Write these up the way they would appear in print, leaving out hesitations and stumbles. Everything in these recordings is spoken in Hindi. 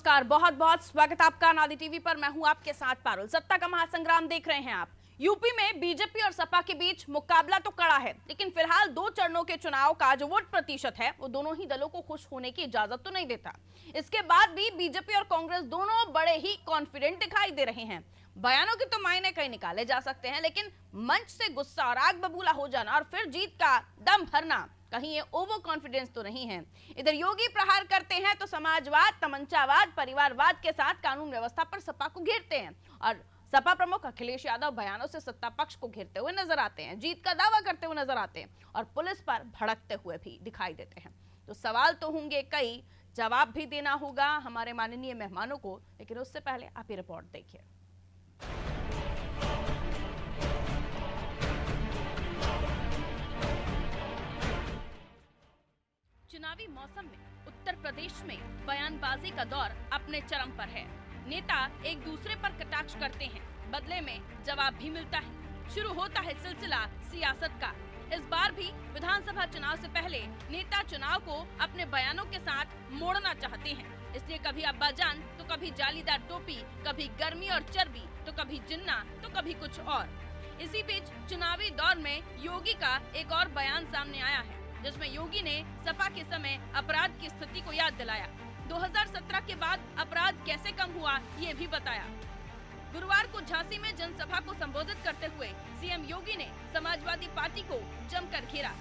नमस्कार, बहुत बहुत स्वागत आपका अनादि टीवी पर। मैं हूं आपके साथ पारुल। सत्ता का महासंग्राम देख रहे हैं आप। यूपी में बीजेपी और सपा के बीच मुकाबला तो कड़ा है, लेकिन फिलहाल 2 चरणों के चुनाव का जो वोट प्रतिशत है वो दोनों ही दलों को खुश होने की इजाजत तो नहीं देता। इसके बाद भी बीजेपी और कांग्रेस दोनों बड़े ही कॉन्फिडेंट दिखाई दे रहे हैं। बयानों के तो मायने कहीं निकाले जा सकते हैं, लेकिन मंच से गुस्सा और आग बबूला हो जाना और फिर जीत का दम भरना, कहीं ये ओवर कॉन्फिडेंस तो नहीं है। इधर योगी प्रहार करते हैं तो समाजवाद, तमंचावाद, परिवारवाद के साथ कानून व्यवस्था पर सपा को घेरते हैं और सपा प्रमुख अखिलेश यादव बयानों से सत्ता पक्ष को घेरते हुए नजर आते हैं, जीत का दावा करते हुए नजर आते हैं और पुलिस पर भड़कते हुए भी दिखाई देते हैं। तो सवाल तो होंगे कई, जवाब भी देना होगा हमारे माननीय मेहमानों को, लेकिन उससे पहले आप ये रिपोर्ट देखिए। चुनावी मौसम में उत्तर प्रदेश में बयानबाजी का दौर अपने चरम पर है। नेता एक दूसरे पर कटाक्ष करते हैं, बदले में जवाब भी मिलता है। शुरू होता है सिलसिला सियासत का। इस बार भी विधानसभा चुनाव से पहले नेता चुनाव को अपने बयानों के साथ मोड़ना चाहते हैं। इसलिए कभी अब्बाजान तो कभी जालीदार टोपी, कभी गर्मी और चर्बी तो कभी जिन्ना तो कभी कुछ और। इसी बीच चुनावी दौर में योगी का एक और बयान सामने आया है, जिसमें योगी ने सपा के समय अपराध की स्थिति को याद दिलाया। 2017 के बाद अपराध कैसे कम हुआ ये भी बताया। गुरुवार को झांसी में जनसभा को संबोधित करते हुए सीएम योगी ने समाजवादी पार्टी को जमकर घेरा।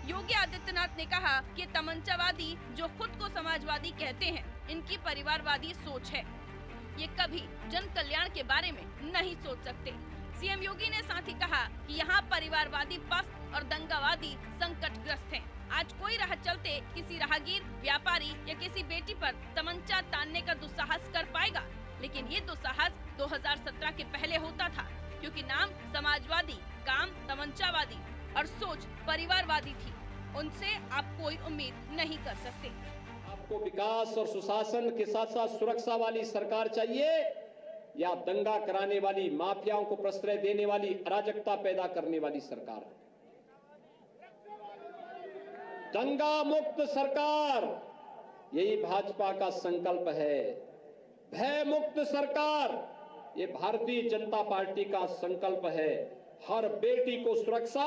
योगी आदित्यनाथ ने कहा कि तमंचावादी जो खुद को समाजवादी कहते हैं, इनकी परिवारवादी सोच है। ये कभी जन कल्याण के बारे में नहीं सोच सकते। सीएम योगी ने साथ ही कहा कि यहाँ परिवारवादी पस्त और दंगावादी संकटग्रस्त हैं। आज कोई राह चलते किसी राहगीर, व्यापारी या किसी बेटी पर तमंचा तानने का दुस्साहस कर पाएगा, लेकिन ये दुस्साहस 2017 के पहले होता था, क्योंकि नाम समाजवादी, काम तमंचावादी और सोच परिवारवादी थी। उनसे आप कोई उम्मीद नहीं कर सकते। आपको विकास और सुशासन के साथ साथ सुरक्षा वाली सरकार चाहिए या दंगा कराने वाली, माफियाओं को प्रश्रय देने वाली, अराजकता पैदा करने वाली सरकार? दंगा मुक्त सरकार, यही भाजपा का संकल्प है। भय मुक्त सरकार, ये भारतीय जनता पार्टी का संकल्प है। हर बेटी को सुरक्षा,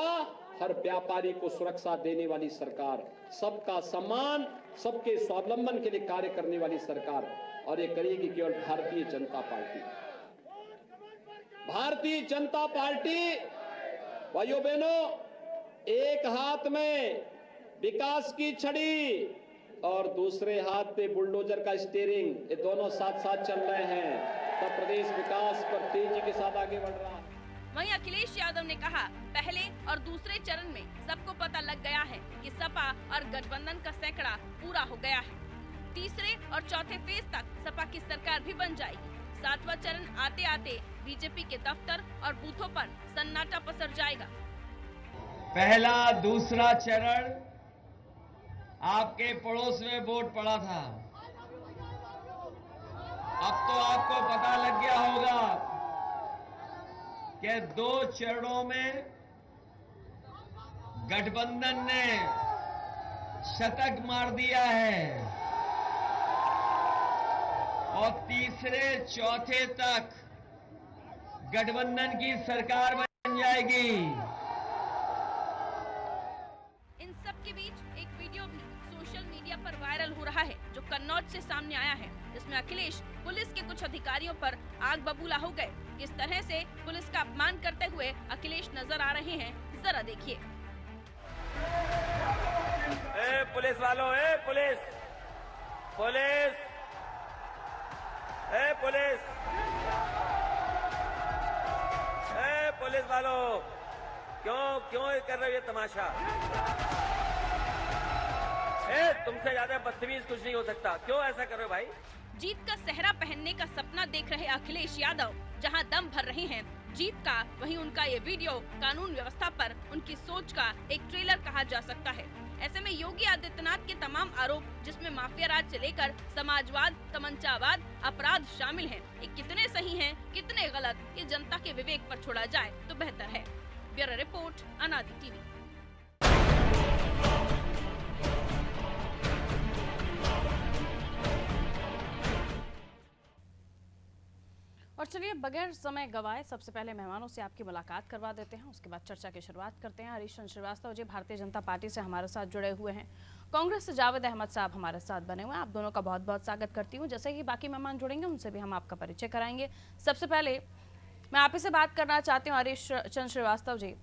हर व्यापारी को सुरक्षा देने वाली सरकार, सबका सम्मान, सबके स्वावलंबन के लिए कार्य करने वाली सरकार, और ये करेगी केवल भारतीय जनता पार्टी। भारतीय जनता पार्टी, भाइयों बहनों, एक हाथ में विकास की छड़ी और दूसरे हाथ पे बुलडोजर का स्टीयरिंग, ये दोनों साथ साथ चल रहे हैं, तब प्रदेश विकास पर तेजी के साथ आगे बढ़ रहा है। वहीं अखिलेश यादव ने कहा, पहले और दूसरे चरण में सबको पता लग गया है कि सपा और गठबंधन का सैकड़ा पूरा हो गया है। तीसरे और चौथे फेज तक सपा की सरकार भी बन जाएगी। 7वां चरण आते आते बीजेपी के दफ्तर और बूथों पर सन्नाटा पसर जाएगा। पहला दूसरा चरण आपके पड़ोस में वोट पड़ा था, अब तो आपको पता लग गया होगा कि 2 चरणों में गठबंधन ने शतक मार दिया है और तीसरे चौथे तक गठबंधन की सरकार बन जाएगी। इन सब के बीच एक वीडियो भी सोशल मीडिया पर वायरल हो रहा है, जो कन्नौज से सामने आया है, जिसमें अखिलेश पुलिस के कुछ अधिकारियों पर आग बबूला हो गए। किस तरह से पुलिस का अपमान करते हुए अखिलेश नजर आ रहे हैं, जरा देखिए। पुलिस वालों, पुलिस पुलिस पुलिस पुलिस वालों, क्यों कर रहे हो ये तमाशा? तुमसे ज्यादा बदतमीज कुछ नहीं हो सकता, क्यों ऐसा कर रहे हो भाई? जीत का सेहरा पहनने का सपना देख रहे अखिलेश यादव जहां दम भर रहे हैं जीत का, वहीं उनका ये वीडियो कानून व्यवस्था पर उनकी सोच का एक ट्रेलर कहा जा सकता है। ऐसे में योगी आदित्यनाथ के तमाम आरोप, जिसमें माफिया राज से लेकर समाजवाद, तमंचावाद, अपराध शामिल हैं, ये कितने सही हैं, कितने गलत, ये जनता के विवेक पर छोड़ा जाए तो बेहतर है। ब्यूरो रिपोर्ट, अनादि टीवी। और चलिए बगैर समय गवाए सबसे पहले मेहमानों से आपकी मुलाकात करवा देते हैं, उसके बाद चर्चा की शुरुआत करते हैं। हरीश चंद्र श्रीवास्तव जी भारतीय जनता पार्टी से हमारे साथ जुड़े हुए हैं, कांग्रेस से जावेद अहमद साहब हमारे साथ बने हुए हैं। आप दोनों का बहुत बहुत स्वागत करती हूँ। जैसे कि बाकी मेहमान जुड़ेंगे उनसे भी हम आपका परिचय कराएंगे। सबसे पहले मैं आप ही से बात करना चाहती हूँ हरीश चंद्र श्रीवास्तव जी।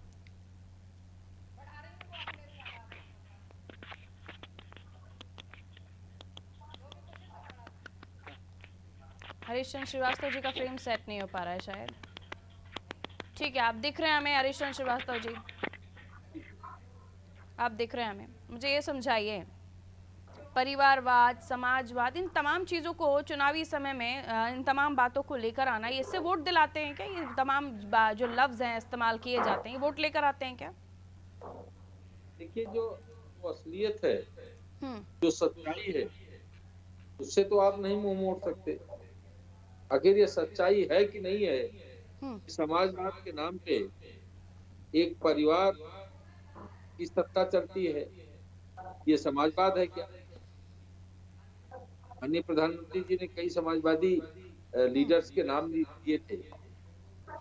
हरीश चंद्र श्रीवास्तव जी का फ्रेम सेट नहीं हो पा रहा है शायद। ठीक है, आप दिख रहे हैं हमें हरीश चंद्र श्रीवास्तव जी? आप दिख रहे हैं हमें? मुझे ये समझाइए, परिवारवाद, समाजवाद, इन तमाम चीज़ों को चुनावी समय में इन तमाम बातों को लेकर आना, ये इससे वोट दिलाते हैं क्या? ये तमाम जो लफ्ज़ हैं इस्तेमाल किए जाते हैं, ये वोट लेकर आते हैं क्या? देखिए, जो असलियत है, जो सच्चाई है, उससे तो आप नहीं मुंह मोड़ सकते। आखिर ये सच्चाई है कि नहीं है? समाजवाद के नाम पे एक परिवार की सत्ता चलती है, ये समाजवाद है क्या? माननीय प्रधानमंत्री जी ने कई समाजवादी लीडर्स के नाम दिए थे।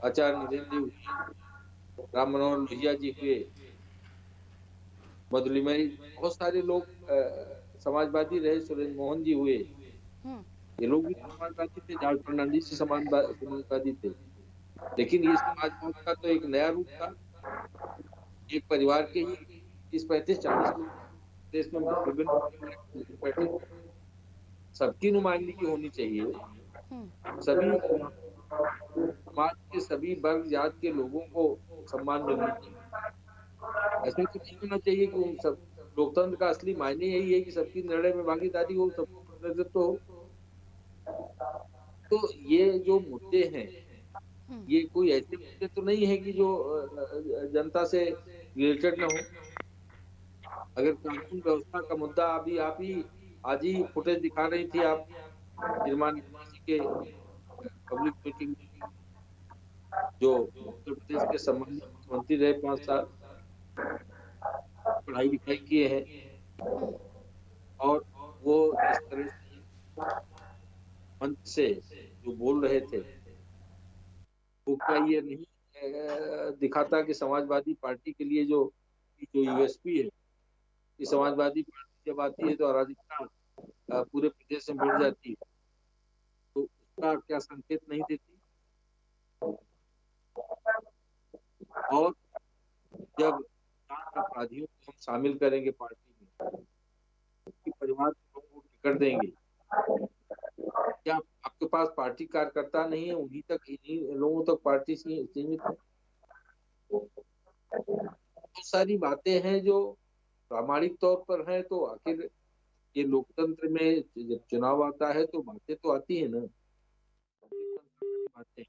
आचार्य नरेंद्र जी हुए, राम मनोहर लोहिया जी हुए, मधुलिमई, बहुत सारे लोग समाजवादी रहे, सुरेंद्र मोहन जी हुए, ये लोग भी समाजवादी थे। जॉर्ज फर्नांडिस जी समाजवादी थे। लेकिन ये समाजवाद का तो एक नया रूप था। एक परिवार के ही 30-35-40 लोग देश में विभिन्न, सबकी नुमाइंदगी होनी चाहिए। सभी समाज के सभी वर्ग जात के लोगों को सम्मान मिलना चाहिए। ऐसे तो नहीं होना चाहिए कि उन सब, लोकतंत्र का असली मायने यही है कि सबकी निर्णय में भागीदारी हो, सबको प्रतिनिधित्व हो। तो ये जो मुद्दे हैं, ये कोई ऐसे मुद्दे तो नहीं है कि जो जनता से रिलेटेड ना हो। अगर कानून व्यवस्था का मुद्दा अभी आप ही आज ही फुटेज दिखा रही थी आप निर्माण के पब्लिक मीटिंग, जो उत्तर प्रदेश के संबंधित मुख्यमंत्री रहे 5 साल, पढ़ाई लिखाई किए हैं, और वो इस तरह से मंच से जो बोल रहे थे, वो क्या ये नहीं दिखाता कि समाजवादी पार्टी के लिए जो यूएसपी है, कि समाजवादी पार्टी जब आती है तो अराजकता पूरे प्रदेश में बढ़ जाती है, तो उसका क्या संकेत नहीं देती? और जब अपराधियों को हम शामिल करेंगे पार्टी में, उसके परिवार को वोट टिकट देंगे, क्या आपके पास पार्टी कार्यकर्ता नहीं है? उन्हीं तक, इन्हीं लोगों तक पार्टी सीमित है। बहुत सारी बातें हैं जो प्रामाणिक तौर पर है। तो आखिर ये लोकतंत्र में जब चुनाव आता है तो बातें तो आती है ना, बातें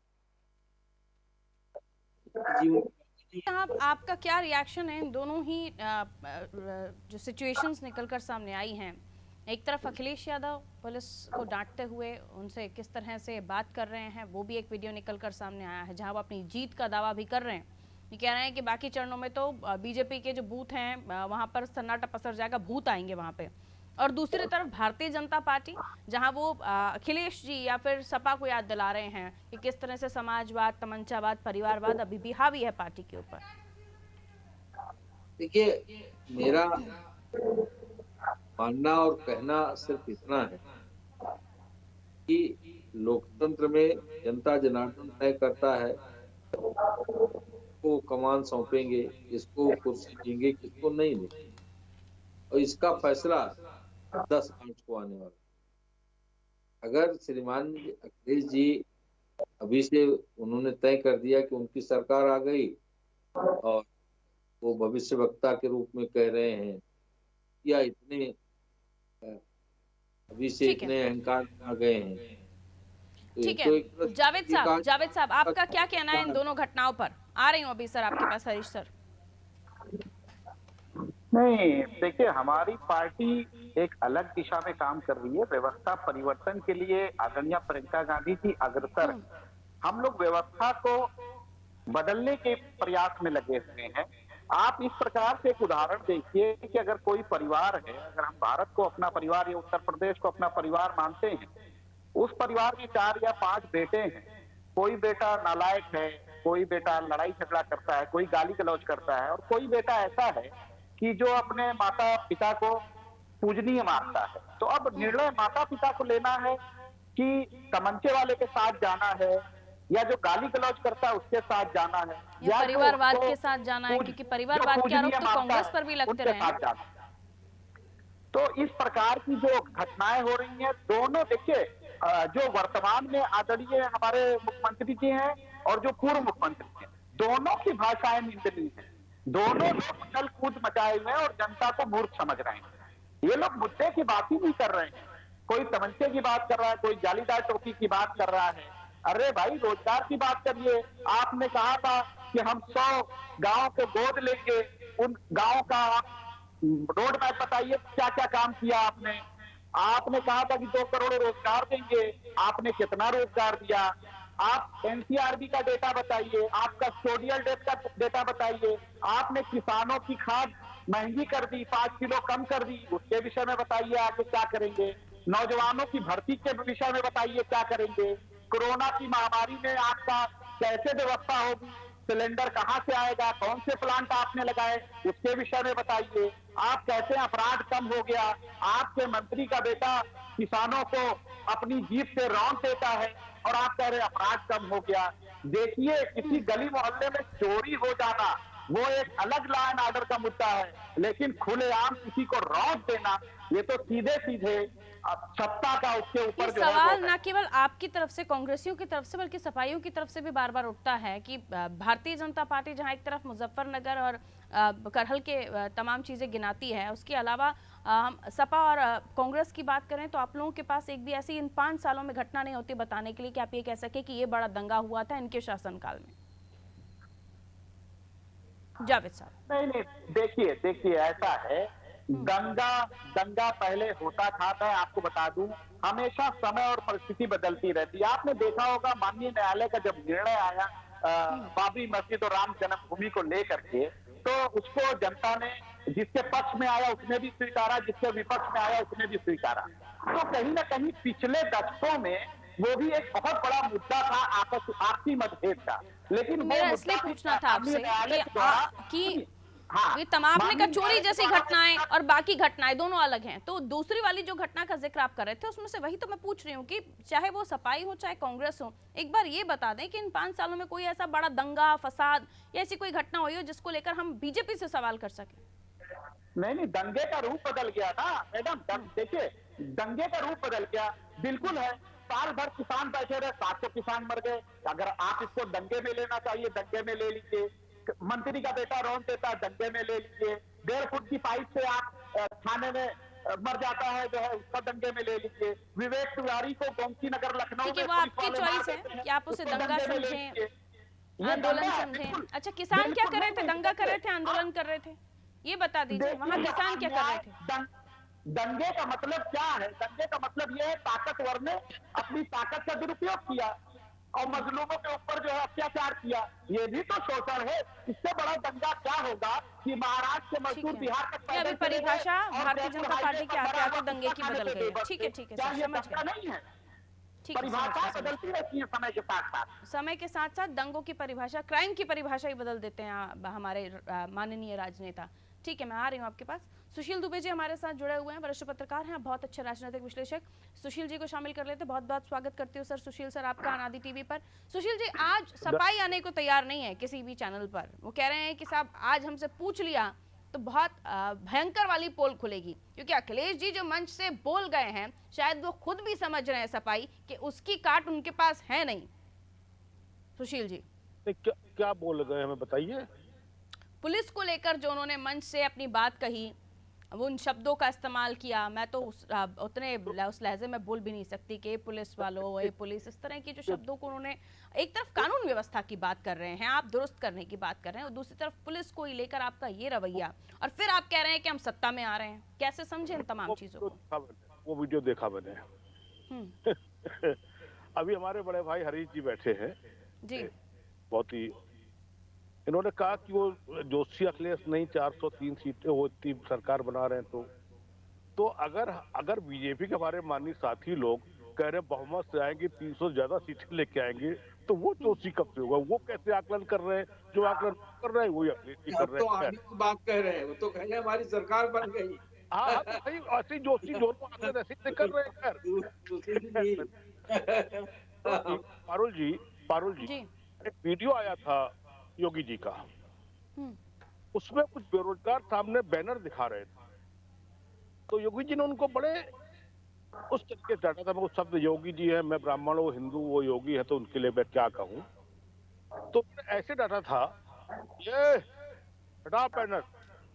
साहब, आपका क्या रिएक्शन है इन दोनों ही जो सिचुएशंस निकलकर सामने आई हैं? एक तरफ अखिलेश यादव पुलिस को डांटते हुए उनसे किस तरह से बात कर रहे हैं, वो भी एक वीडियो निकलकर सामने आया है जहां वो अपनी जीत का दावा भी कर रहे हैं। ये कह रहे हैं कि बाकी चरणों में तो बीजेपी के जो बूथ हैं वहां पर सन्नाटा पसर जाएगा, भूत आएंगे वहां पे। और दूसरी तरफ भारतीय जनता पार्टी, जहां वो अखिलेश जी या फिर सपा को याद दिला रहे हैं कि किस तरह से समाजवाद, तमंचावाद, परिवारवाद अभी भी हावी है पार्टी के ऊपर। देखिए, मेरा मानना और कहना सिर्फ इतना है कि लोकतंत्र में जनता जनार्दन तय करता है, को कमान सौंपेंगे, किसको कुर्सी देंगे, किसको नहीं देंगे, और इसका फैसला 10 मार्च को आने वाला। अगर श्रीमान अखिलेश जी अभी से उन्होंने तय कर दिया कि उनकी सरकार आ गई और वो भविष्य वक्ता के रूप में कह रहे हैं, या इतने अभी से इतने अहंकार आ गए हैं, ठीक है। जावेद साहब आपका क्या कहना है इन दोनों घटनाओं पर? आ रही हूँ अभी सर आपके पास, हरीश सर। नहीं, देखिए, हमारी पार्टी एक अलग दिशा में काम कर रही है। व्यवस्था परिवर्तन के लिए आदरणीय प्रियंका गांधी जी अग्रसर है। हम लोग व्यवस्था को बदलने के प्रयास में लगे हुए हैं। आप इस प्रकार से एक उदाहरण देखिए कि अगर कोई परिवार है, अगर हम भारत को अपना परिवार या उत्तर प्रदेश को अपना परिवार मानते हैं, उस परिवार में 4 या 5 बेटे हैं, कोई बेटा नालायक है, कोई बेटा लड़ाई झगड़ा करता है, कोई गाली गलौज करता है, और कोई बेटा ऐसा है कि जो अपने माता पिता को पूजनीय मानता है। तो अब निर्णय माता पिता को लेना है कि तमंचे वाले के साथ जाना है, या जो गाली गलौज करता है उसके साथ जाना है, या जो परिवारवाद उसको के साथ जाना है, क्योंकि जो परिवारवाद के आरोप पूजनीय तो मानता कांग्रेस है, पर भी लगते उनके रहे हैं। साथ जाना है। तो इस प्रकार की जो घटनाएं हो रही हैं, दोनों देखिए, जो वर्तमान में आदरणीय हमारे मुख्यमंत्री जी हैं और जो पूर्व मुख्यमंत्री हैं, दोनों की भाषाएं निंदनीय हैं। दोनों लोग उछल कूद मचाए हुए हैं और जनता को मूर्ख समझ रहे हैं। ये लोग मुद्दे की बात ही नहीं कर रहे हैं। कोई तमंचे की बात कर रहा है, कोई जालीदार टोपी की बात कर रहा है। अरे भाई, रोजगार की बात करिए। आपने कहा था कि हम 100 गांव को गोद लेंगे, उन गांव का रोड मैप बताइए, क्या क्या काम किया आपने। आपने कहा था कि 2 करोड़ रोजगार देंगे, आपने कितना रोजगार दिया। आप एनसीआरबी का डेटा बताइए, आप कस्टोडियल डेटा बताइए। आपने किसानों की खाद महंगी कर दी, 5 किलो कम कर दी, उसके विषय में बताइए आगे क्या करेंगे। नौजवानों की भर्ती के विषय में बताइए क्या करेंगे। कोरोना की महामारी में आपका कैसे व्यवस्था होगी, सिलेंडर कहां से आएगा, कौन से प्लांट आपने लगाए, उसके विषय में बताइए। आप कहते हैं अपराध कम हो गया, आपके मंत्री का बेटा किसानों को अपनी जीप से रौंद देता है और आप कह रहे हैं अपराध कम हो गया। देखिए, किसी गली मोहल्ले में चोरी हो जाना वो एक अलग लॉ एंड ऑर्डर का मुद्दा है, लेकिन खुलेआम किसी को रौंद देना, ये तो सीधे सीधे सत्ता का उसके ऊपर जो है सवाल न केवल आपकी तरफ से, कांग्रेसियों की तरफ से, बल्कि सपाइयों की तरफ से भी बार बार उठता है कि भारतीय जनता पार्टी जहां एक तरफ मुजफ्फरनगर और करहल के तमाम चीजें गिनाती है, उसके अलावा हम सपा और कांग्रेस की बात करें तो आप लोगों के पास एक भी ऐसी इन 5 सालों में घटना नहीं होती बताने के लिए कि आप ये कह सके कि ये बड़ा दंगा हुआ था इनके शासनकाल में। जावेद साहब। नहीं, देखिए ऐसा है, दंगा पहले होता था। मैं आपको बता दूं, हमेशा समय और परिस्थिति बदलती रहती है। आपने देखा होगा माननीय न्यायालय का जब निर्णय आया बाबरी मस्जिद और राम जन्मभूमि को लेकर के, तो उसको जनता ने, जिसके पक्ष में आया उसने भी स्वीकारा, जिसके विपक्ष में आया उसने भी स्वीकारा। तो कहीं ना कहीं पिछले दशकों में वो भी एक बहुत बड़ा मुद्दा था आपसी मतभेद का। लेकिन मेरा इसलिए पूछना था आपसे कि ये तमाम ने का चोरी जैसी घटनाएं और बाकी घटनाएं दोनों अलग हैं, तो दूसरी वाली जो घटना का जिक्र आप कर रहे थे उसमें से वही तो मैं पूछ रही हूँ कि चाहे वो सपाई हो चाहे कांग्रेस हो, एक बार ये बता दें कि इन 5 सालों में कोई ऐसा बड़ा दंगा फसाद या ऐसी कोई घटना हुई हो जिसको लेकर हम बीजेपी से सवाल कर सके। नहीं, दंगे का रूप बदल गया था मैडम। देखिए, दंगे का रूप बदल गया, बिल्कुल है। साल भर किसान बैठे रहे, 700 किसान मर गए। अगर आप इसको दंगे में लेना चाहिए, दंगे में ले लीजिए। मंत्री का बेटा रौंद देता है, दंगे में ले लीजिए। 1.5 फुट की पाइप से आप थाने में मर जाता है जो है, उसका दंगे में ले लीजिए। विवेक तिवारी को गोमती नगर लखनऊ में, वो आपकी चॉइस है कि आप उसे दंगा समझें, आंदोलन समझें। अच्छा, किसान क्या कर रहे थे? दंगा कर रहे थे, आंदोलन कर रहे थे, ये बता दीजिए, वहाँ किसान क्या कर रहे थे? दंगे का मतलब क्या है? दंगे का मतलब यह है ताकतवर ने अपनी ताकत का दुरुपयोग किया और मजलूमों के ऊपर जो है अत्याचार किया। ये भी तो शोषण है। इससे बड़ा दंगा क्या होगा कि महाराष्ट्र से मजदूर बिहार तक पैदल अभी परिभाषा भारतीय जनता पार्टी के आते आते दंगे की बदल गई है। ठीक है, समझ गए। नहीं है, परिभाषा बदलती रहती है समय के साथ साथ। समय के साथ साथ दंगों की परिभाषा, क्राइम की परिभाषा ही बदल देते हैं हमारे माननीय राजनेता। ठीक है, मैं आ रही हूँ आपके पास। सुशील दुबे जी हमारे साथ जुड़े हुए हैं, वरिष्ठ पत्रकार हैं, बहुत अच्छे राजनीतिक विश्लेषक। सुशील जी को शामिल कर लेते, बहुत बहुत स्वागत करती हूँ सर। सुशील सर, आपका अनादि टीवी पर। सुशील जी, आज सफाई आने को तैयार नहीं है किसी भी चैनल पर। वो कह रहे हैं कि साहब आज हमसे पूछ लिया तो बहुत भयंकर वाली पोल खुलेगी, क्योंकि अखिलेश जी जो मंच से बोल गए हैं, शायद वो खुद भी समझ रहे हैं सफाई कि उसकी काट उनके पास है नहीं। सुशील जी क्या बोल गए हमें बताइए। पुलिस को लेकर जो उन्होंने मंच से अपनी बात कही, वो उन शब्दों का इस्तेमाल किया, मैं तो उस लहजे में बोल भी नहीं सकती कि पुलिस वालों, ये पुलिस, इस तरह की जो शब्दों को उन्होंने, एक तरफ कानून व्यवस्था की बात कर रहे हैं, आप दुरुस्त करने की बात कर रहे हैं, और दूसरी तरफ पुलिस को ही लेकर आपका ये रवैया, और फिर आप कह रहे हैं कि हम सत्ता में आ रहे हैं। कैसे समझे इन तमाम चीजों को? वो वीडियो देखा मैंने। अभी हमारे बड़े भाई हरीश जी बैठे हैं जी, बहुत ही, इन्होंने कहा कि वो जोशी अखिलेश नहीं 403 सीटें वो इतनी सरकार बना रहे हैं, तो अगर बीजेपी के हमारे माननीय साथी लोग कह रहे बहुमत से आएंगे, 300 ज्यादा सीटें लेके आएंगे, तो वो जोशी कब से होगा? वो कैसे आकलन कर रहे हैं? जो आकलन कर रहे हैं वही अखिलेश जी कर अब रहे तो हैं। आगे की बात कह रहे हैं, वो तो कह रहे हैं हमारी सरकार बन गई। हाँ तो भाई ऐसे जोशी दोनों आकलन ऐसे ही कर रहे हैं। खैर तो पारुल जी जी। एक वीडियो आया था योगी जी का, उसमें कुछ बेरोजगार सामने बैनर दिखा रहे थे, तो योगी जी ने उनको बड़े उस तरीके से डांटा था। मैं उस शब्द योगी जी है, मैं ब्राह्मण हूँ, हिंदू, वो योगी है, तो उनके लिए मैं क्या कहूँ। तो ऐसे डांटा था, ये हटा बैनर,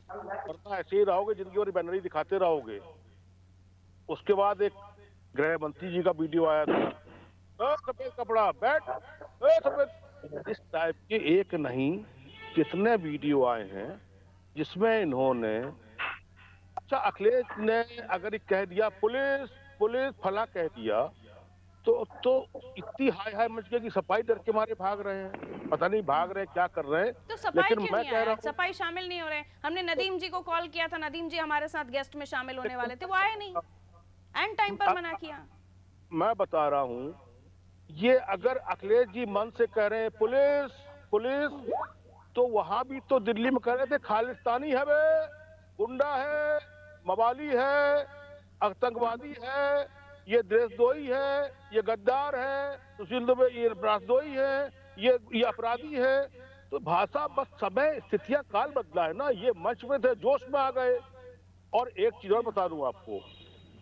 वरना ऐसे ही रहोगे जिंदगी भर बैनर ही दिखाते रहोगे। उसके बाद एक गृह मंत्री जी का वीडियो आया था, सफेद कपड़ा बैठ, सफेद। इस टाइप के एक नहीं कितने वीडियो आए हैं जिसमें इन्होंने, अच्छा अखिलेश ने अगर ये कह दिया पुलिस पुलिस फला कह दिया तो इतनी हाय हाय मच गई कि सफाई डर के मारे भाग रहे हैं, पता नहीं भाग रहे हैं क्या कर रहे हैं। तो सफाई लेकिन क्यों मैं नहीं कह आया? रहा हूँ सफाई शामिल नहीं हो रहे। हमने नदीम जी को कॉल किया था, नदीम जी हमारे साथ गेस्ट में शामिल होने वाले थे, वो आए नहीं, एंड टाइम पर मना किया। मैं बता रहा हूँ, ये अगर अखिलेश जी मन से कह रहे हैं पुलिस पुलिस, तो वहां भी तो दिल्ली में कह रहे थे खालिस्तानी है, वे गुंडा है, मवाली है, आतंकवादी है, ये देशद्रोही है, ये गद्दार है, सुशील दुबे ये राजद्रोही है, ये अपराधी है। तो भाषा बस समय स्थितियां काल बदला है ना। ये मंच में थे, जोश में आ गए। और एक चीज और बता दूं आपको,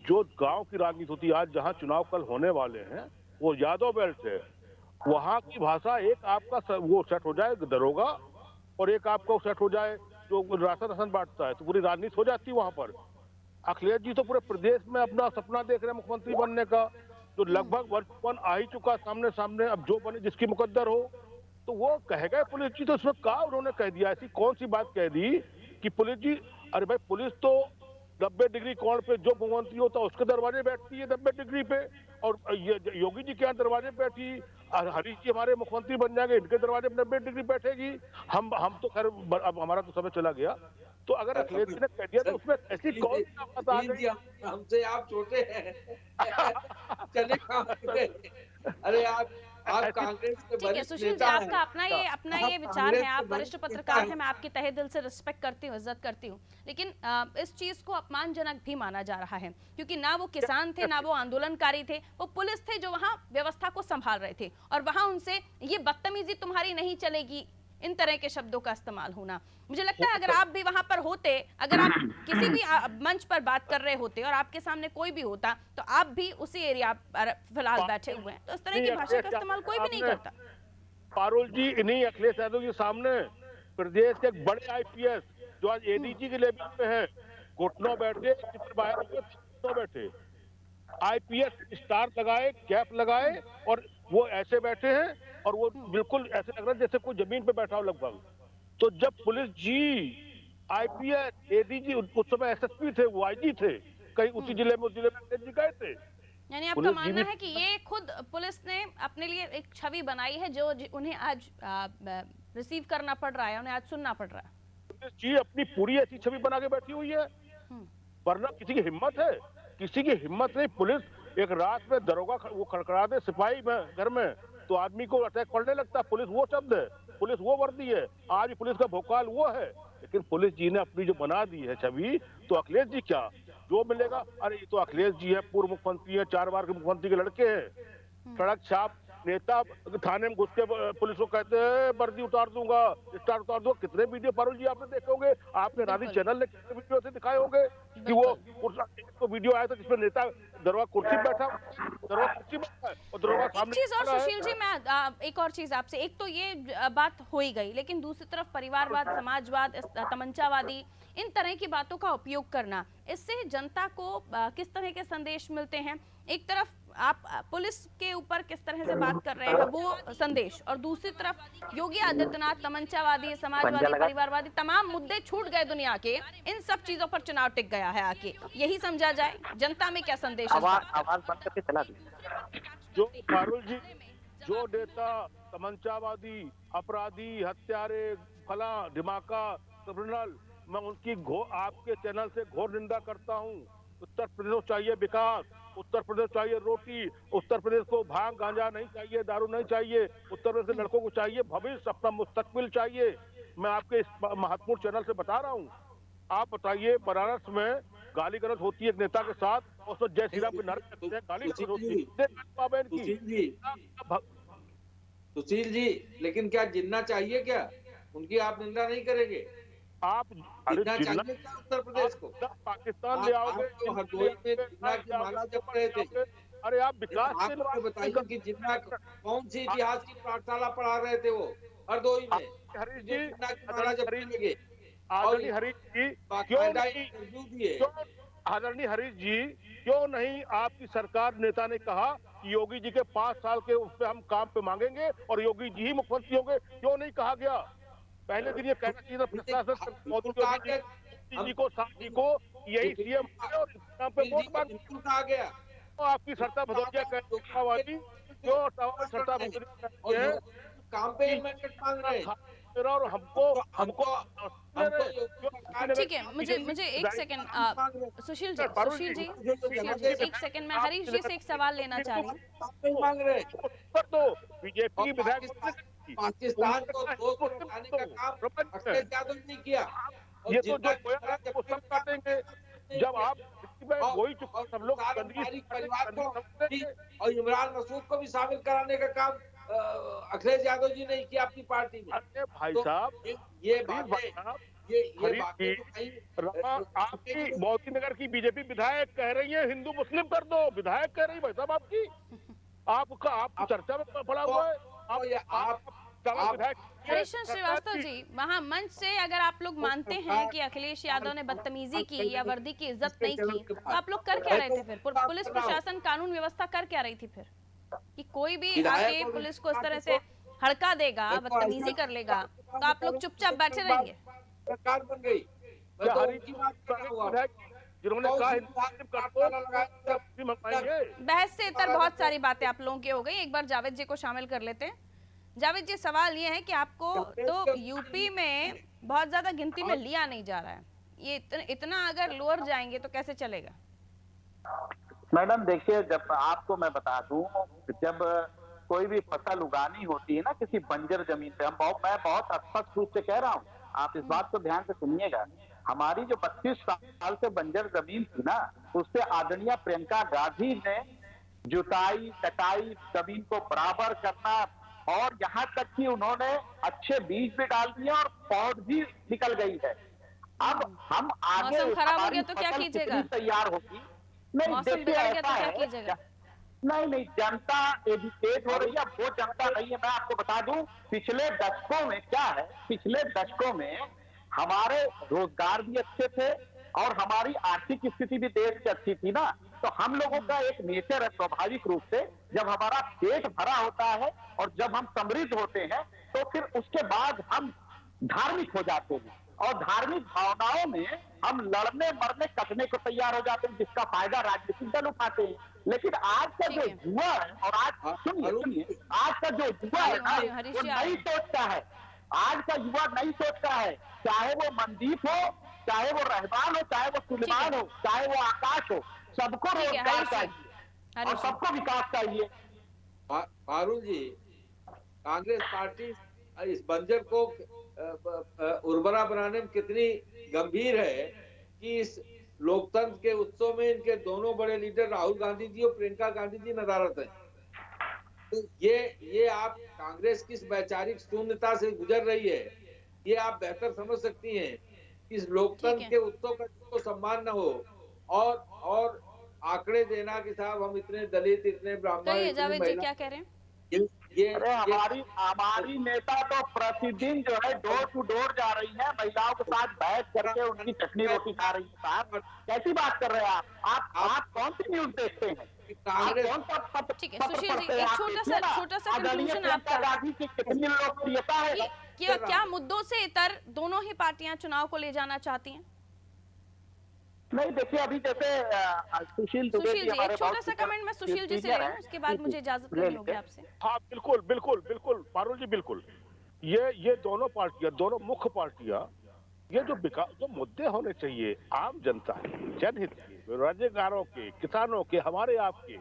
जो गांव की राजनीति होती है, आज जहां चुनाव कल होने वाले हैं वो यादव बेल्ट है, वहां की भाषा एक आपका वो सेट हो जाए दरोगा, और एक आपका सेट हो जाए जो राशन बांटता है, तो पूरी राजनीति हो जाती है वहां पर। अखिलेश जी तो पूरे प्रदेश में अपना सपना देख रहे हैं मुख्यमंत्री बनने का, जो लगभग वर्ष आ ही चुका सामने सामने, अब जो बने जिसकी मुकद्दर हो। तो वो कह गए पुलिस जी, तो इसमें क्या उन्होंने कह दिया, ऐसी कौन सी बात कह दी कि पुलिस जी, अरे भाई पुलिस तो 90 डिग्री कोण पे जो मुख्यमंत्री होता है उसके दरवाजे बैठती है 90 डिग्री पे, और ये योगी जी के यहाँ दरवाजे पे बैठी, और हरीश जी हमारे मुख्यमंत्री बन जाएंगे, इनके दरवाजे पे 90 डिग्री बैठेगी। हम तो खैर अब हमारा तो समय चला गया। तो अगर अखिलेश जी ने कह दिया तो उसमें ऐसी कौन सी बात आ गई? हमसे आप छोटे हैं। चले अरे आप कांग्रेस के ठीक है सुशील जी, आपका अपना ये विचार है, आप वरिष्ठ पत्रकार हैं, मैं आपकी तहे दिल से रिस्पेक्ट करती हूँ, इज्जत करती हूँ, लेकिन इस चीज को अपमानजनक भी माना जा रहा है, क्योंकि ना वो किसान थे, ना वो आंदोलनकारी थे, वो पुलिस थे जो वहाँ व्यवस्था को संभाल रहे थे, और वहाँ उनसे ये बदतमीजी तुम्हारी नहीं चलेगी, इन तरह के शब्दों का इस्तेमाल होना। मुझे लगता है अगर आप भी वहां पर होते, अगर आप किसी भी मंच पर बात कर रहे होते और आपके सामने कोई भी होता, तो आप भी उसी एरिया पर फिलहाल बैठे हुए हैं, तो इस तरह की भाषा का इस्तेमाल कोई भी नहीं करता। पारुल जी, इन्हीं अखिलेश यादव के सामने प्रदेश के एक बड़े आईपीएस जो आज एडीजी के लेवल पे है, घुटनों बैठे, बैठे आईपीएस स्टार लगाए, कैप लगाए, और वो ऐसे बैठे हैं, और वो बिल्कुल ऐसे लग रहा है जैसे कोई जमीन पे बैठा हो लगभग। तो जब पुलिस जी, आईपीएस, एडीजी, उस समय एसएसपी थे, वो आईजी थे, कहीं उसी जिले में उस जिले में जी गए थे। यानी आपका मानना है कि ये खुद पुलिस ने अपने लिए एक छवि बनाई है जो उन्हें आज रिसीव करना पड़ रहा है, उन्हें आज सुनना पड़ रहा है। पुलिस जी अपनी पूरी ऐसी छवि बना के बैठी हुई है, वरना किसी की हिम्मत है? किसी की हिम्मत नहीं। पुलिस एक रात में दरोगा वो खड़खड़ा दे सिपाही में घर में, तो आदमी को अटैक पड़ने लगता है। पुलिस वो शब्द है, पुलिस वो वर्दी है, आज पुलिस का भोकाल वो है। लेकिन पुलिस जी ने अपनी जो बना दी है छवि, तो अखिलेश जी क्या जो मिलेगा, अरे ये तो अखिलेश जी है, पूर्व मुख्यमंत्री है, 4 बार के मुख्यमंत्री के लड़के हैं, सड़क छाप नेता, थाने में घुस के पुलिस को कहते हैं वर्दी उतार दूंगा, स्टार उतार दूंगा। कितने वीडियो पारुल जी आपने देखे होंगे, आपने रानी चैनल ने कितने वीडियो से दिखाए होंगे कि वो वीडियो आया था जिसमें नेता दरोगा कुर्सी बैठा, दरोगा कुर्सी बैठा है और दरोगा सामने। एक चीज और सुशील जी, मैं एक और चीज आपसे, एक तो ये बात हो ही गई, लेकिन दूसरी तरफ परिवारवाद, समाजवाद, तमंचावादी, इन तरह की बातों का उपयोग करना, इससे जनता को किस तरह के संदेश मिलते हैं? एक तरफ आप पुलिस के ऊपर किस तरह से बात कर रहे हैं वो संदेश, और दूसरी तरफ योगी आदित्यनाथ तमंचावादी, समाजवादी, परिवारवादी, तमाम मुद्दे छूट गए दुनिया के, इन सब चीजों पर चुनाव टिक गया है आके, यही समझा जाए। जनता में क्या संदेश है? आवाज बंद करके चला दी। जो पारुल जी, जो नेता तमंचावादी, अपराधी, हत्यारे, फला धमाका, क्रिमिनल, मैं उनकी आपके चैनल से घोर निंदा करता हूँ। उत्तर प्रदेश को चाहिए विकास, उत्तर प्रदेश चाहिए रोटी, उत्तर प्रदेश को भांग गांजा नहीं चाहिए, दारू नहीं चाहिए, उत्तर प्रदेश के लड़कों को चाहिए भविष्य, अपना मुस्तकबिल चाहिए। मैं आपके इस महत्वपूर्ण चैनल से बता रहा हूँ। आप बताइए, बनारस में गाली गलौज होती है एक नेता के साथ, उसमें जय श्री राम के नारे लगते हैं, गाली गलौज होती है। सुशील जी, लेकिन क्या जिन्ना चाहिए क्या? उनकी आप निंदा नहीं करेंगे? आप जिन्ना चाहिए क्या उत्तर प्रदेश को? पाकिस्तान ले आओगे, हरदोई में जिन्ना की माला जप रहे थे। अरे आप विकास के बताइए कि जिन्ना कौन सी इतिहास की पाठशाला पढ़ा रहे थे वो हरदोई में? हरीश जी, जिन्ना की माला जपने लगे। आदरणीय हरीश जी, क्यों नहीं, आदरणीय हरीश जी, क्यों नहीं आपकी सरकार नेता ने कहा कि योगी जी के 5 साल के उस पे हम काम पे मांगेंगे और योगी जी ही मुख्यमंत्री होंगे? क्यों नहीं कहा गया? पहले दिन ये कहना चाहिए था प्रशासन मोदी को, साथी को, यही सीएम और काम पे वोट मांग कहा गया। तो आपकी सरकार भदौरिया वाली क्यों सरकार काम पे मैंडेट मांग रहे हैं और हमको ठीक है, मुझे एक सेकंड सुशील जी एक सेकंड, मैं हरीश जी से एक सवाल लेना चाह रही हूँ। मांग रहे तो बीजेपी की विधायक पाकिस्तान को दोस्त बनाने का काम अखिलेश यादव ने किया। ये तो जो सब काटेंगे जब आप वही सब लोग परिवार को और इमरान मसूद को भी शामिल कराने का काम अखिलेश यादव जी ने किया अपनी पार्टी में। अरे भाई साहब, ये आपकी मोती नगर की बीजेपी विधायक कह रही है हिंदू मुस्लिम कर दो, विधायक कह रही है भाई साहब आपकी, आपकी चर्चा में पड़ा हुआ है। हरीश श्रीवास्तव जी, वहाँ मंच से अगर आप लोग मानते हैं कि अखिलेश यादव ने बदतमीजी की या वर्दी की इज्जत नहीं की, तो आप लोग कर क्या रहे थे फिर? पुलिस प्रशासन कानून व्यवस्था कर क्या रही थी फिर? कि कोई भी आके पुलिस को इस तरह से हड़का देगा, बदतमीजी कर लेगा, तो आप लोग चुपचाप बैठे रहेंगे? सरकार बन गई, जिन्होंने बहस से इतर बहुत सारी बातें आप लोगों की हो गई। एक बार जावेद जी को शामिल कर लेते हैं। जावेद जी, सवाल ये है कि आपको तो यूपी में बहुत ज्यादा गिनती में लिया नहीं जा रहा है, ये इतना अगर लोअर जाएंगे तो कैसे चलेगा? मैडम देखिए, जब आपको मैं बता दूं, जब कोई भी फसल उगानी होती है ना किसी बंजर जमीन पे, मैं बहुत स्पष्ट रूप से कह रहा हूँ, आप इस बात को ध्यान से सुनिएगा। हमारी जो 25 साल से बंजर जमीन थी ना, उससे आदरणीय प्रियंका गांधी ने जुताई कटाई, जमीन को बराबर करना, और यहाँ तक कि उन्होंने अच्छे बीज भी डाल दिए और पौध भी निकल गई है। अब हम आगे मौसम खराब हो गया तो क्या कीजिएगा? तैयार होगी नहीं, मौसम बिगड़ गया तो क्या कीजिएगा? नहीं, जनता एजुकेट हो रही है, वो जनता नहीं है। मैं आपको बता दूं, पिछले दशकों में क्या है, पिछले दशकों में हमारे रोजगार भी अच्छे थे और हमारी आर्थिक स्थिति भी देश की अच्छी थी ना। तो हम लोगों का एक नेचर है स्वाभाविक रूप से, जब हमारा पेट भरा होता है और जब हम समृद्ध होते हैं तो फिर उसके बाद हम धार्मिक हो जाते हैं, और धार्मिक भावनाओं में हम लड़ने मरने कटने को तैयार हो जाते हैं, जिसका फायदा राजनीतिक दल उठाते हैं। लेकिन आज का जो युवा है, और आज सुनिए, आज का जो युवा है ना, वो नहीं सोचता है। आज का युवा नहीं सोचता है, चाहे वो मनदीप हो, चाहे वो रहमान हो, चाहे वो सुलेमान हो, चाहे वो आकाश हो, सबको रोजगार चाहिए और सबको विकास चाहिए। फारूक जी, कांग्रेस पार्टी इस बंजर को उर्वरा बनाने में कितनी गंभीर है कि इस लोकतंत्र के उत्सव में इनके दोनों बड़े लीडर राहुल गांधी जी और प्रियंका गांधी जी नदारत हैं। तो ये आप कांग्रेस किस वैचारिक शून्यता से गुजर रही है, ये आप बेहतर समझ सकती हैं। इस लोकतंत्र के उत्सव का तो सम्मान न हो और आंकड़े देना कि साहब हम इतने दलित, इतने ब्राह्मण, जावेद जी क्या कह रहे हैं? अरे हमारी नेता तो प्रतिदिन जो है डोर टू डोर जा रही है, महिलाओं के साथ बैठ करके उनकी चटनी रोटी खा रही है। साहब कैसी बात कर रहे हैं आप कौन सी न्यूज देखते हैं? ठीक है सुशील जी, एक छोटा सा कंक्लूजन आपका। गांधी की कितनी लोकप्रियता है? क्या मुद्दों से इतर दोनों ही पार्टियां चुनाव को ले जाना चाहती हैं? नहीं देखिए, अभी जैसे सुशील जी, एक छोटा सा कमेंट मैं सुशील जी से ले रहा हूं, उसके बाद मुझे इजाजत लेनी होगी आपसे। हाँ बिल्कुल पारुल जी, बिल्कुल। ये दोनों पार्टियां, दोनों मुख्य पार्टियां ये जो जो मुद्दे होने चाहिए आम जनता के, जनहित के, रोजगारों के, किसानों के, हमारे आपके,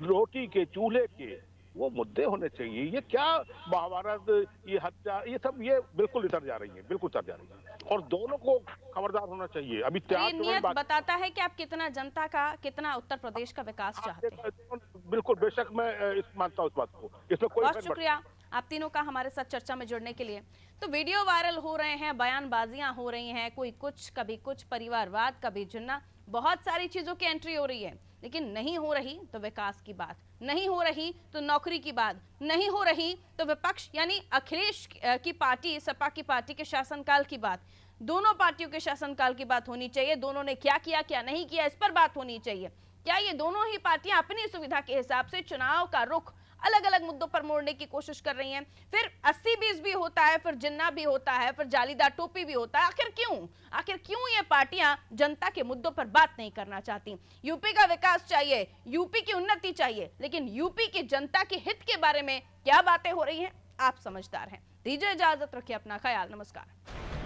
रोटी के, चूल्हे के, वो मुद्दे होने चाहिए। ये क्या महाभारत, ये हत्या, ये सब ये बिल्कुल उतर जा रही है, बिल्कुल उतर जा रही है। और दोनों को खबरदार होना चाहिए। अभी ये नियत बताता है कि आप कितना जनता का, कितना उत्तर प्रदेश का विकास चाहते हैं। बिल्कुल, बेशक मैं मानता हूँ इस बात को। इसमें कोई बहुत शुक्रिया आप तीनों का हमारे साथ चर्चा में जुड़ने के लिए। तो वीडियो वायरल हो रहे हैं, बयानबाजियां हो रही हैं, कोई कुछ, कभी कुछ, परिवारवाद, कभी जुन्ना, बहुत सारी चीजों की एंट्री हो रही है, लेकिन नहीं हो रही तो विकास की बात, नहीं हो रही तो नौकरी की बात, नहीं हो रही तो विपक्ष यानी अखिलेश की पार्टी, सपा की पार्टी के शासनकाल की बात, दोनों पार्टियों के शासनकाल की बात होनी चाहिए। दोनों ने क्या किया, क्या नहीं किया, इस पर बात होनी चाहिए। क्या ये दोनों ही पार्टियां अपनी सुविधा के हिसाब से चुनाव का रुख अलग अलग मुद्दों पर मोड़ने की कोशिश कर रही हैं? फिर 80-20 भी होता है, फिर जिन्ना भी होता है, फिर जालीदार टोपी भी होता है। आखिर क्यों ये पार्टियां जनता के मुद्दों पर बात नहीं करना चाहती? यूपी का विकास चाहिए, यूपी की उन्नति चाहिए, लेकिन यूपी की जनता के हित के बारे में क्या बातें हो रही हैं? आप समझदार हैं। दीजिए इजाजत, रखिए अपना ख्याल। नमस्कार।